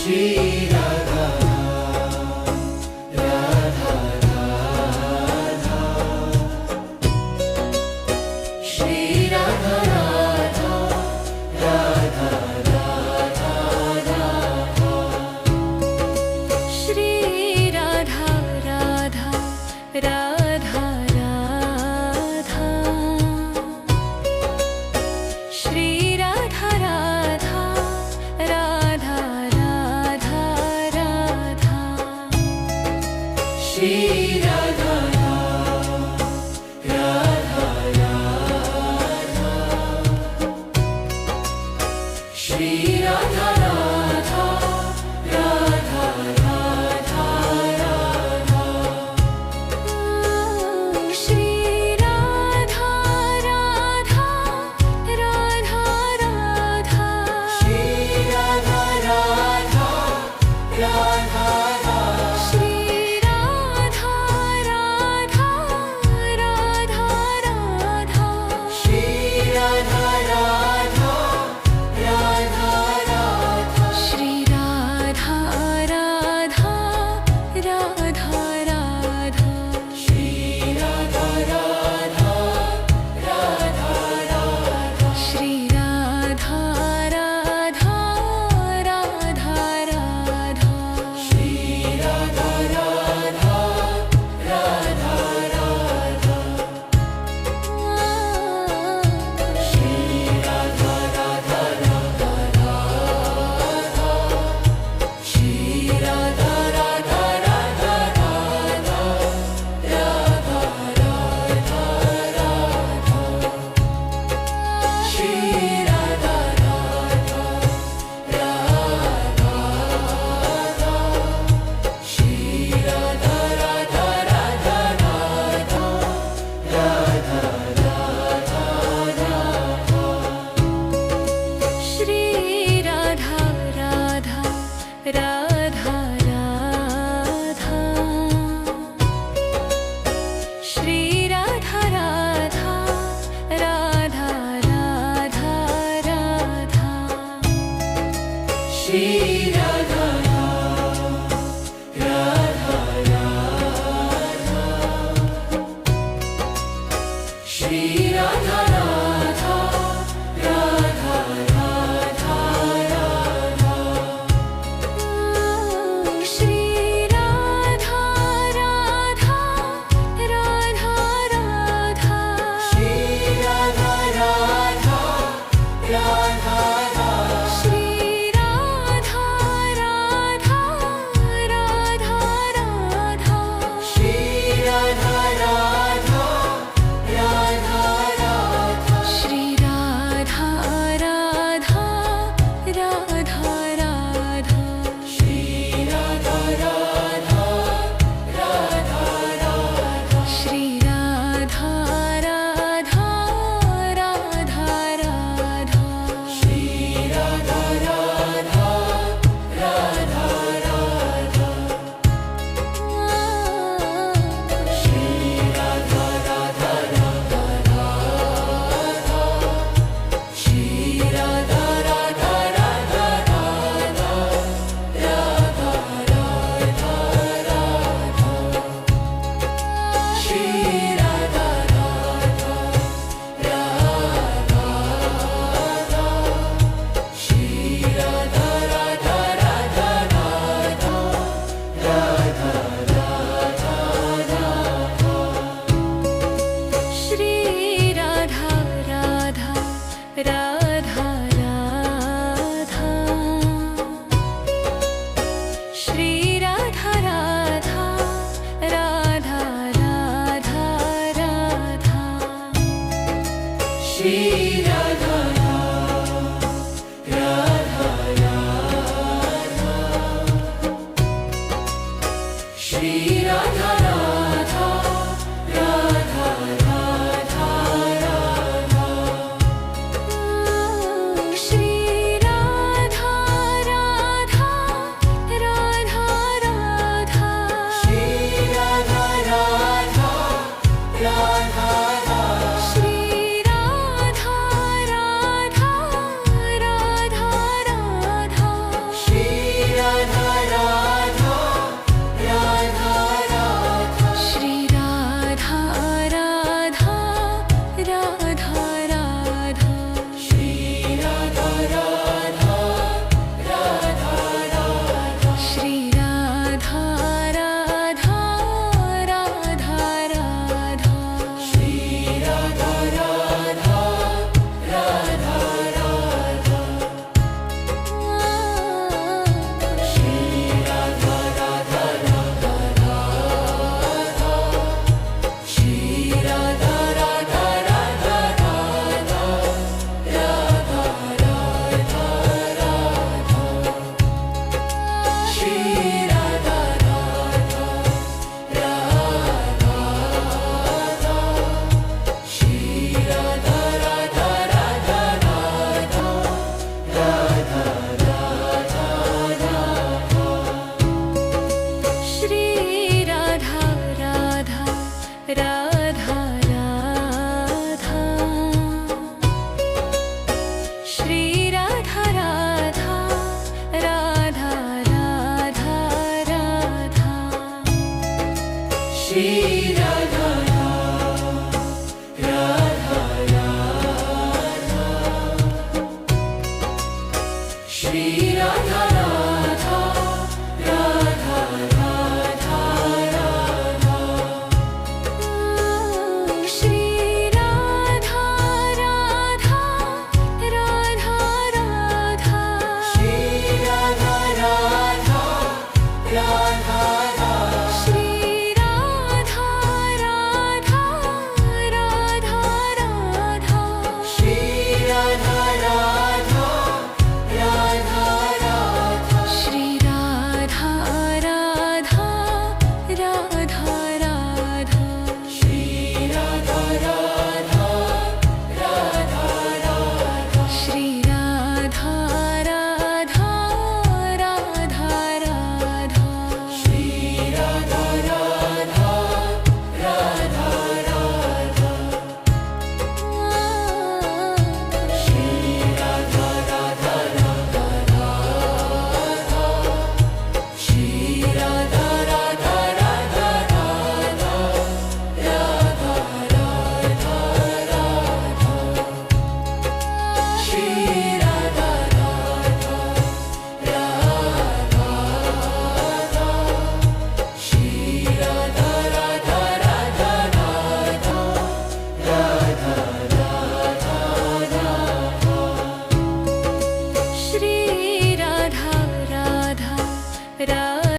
Shri Radha Radha Radha Shri Radha Radha Radha Radha Radha Shri Radha Radha Radha Radha Shri Radha Radha Radha Radha Radha Shri Radha Radha Radha Shri Radha Radha Radha Radha Radha Shri Radha Radha Radha Radha Shri Radha Radha Radha Shri Radha Radha Radha Radha Shri Radha Radha Radha Radha Shri Radha Radha Radha Radha Shri Radha Radha Radha Radha Shri Radha Radha Radha Radha Shri Radha Radha Radha Radha Shri Radha Radha Radha Radha Shri Radha Radha Radha Radha Radha Radha Radha Shri Radha Radha Radha Shri Radha Radha Radha Radha Radha Radha Radha Shri Radha Radha Radha Radha Shri Radha Radha Radha Radha Radha Shri Radha Radha Radha Shri Radha Radha Radha Radha Radha Shri Radha Radha Radha Radha Shri Radha Radha Radha Radha Shri Radha Shri Radha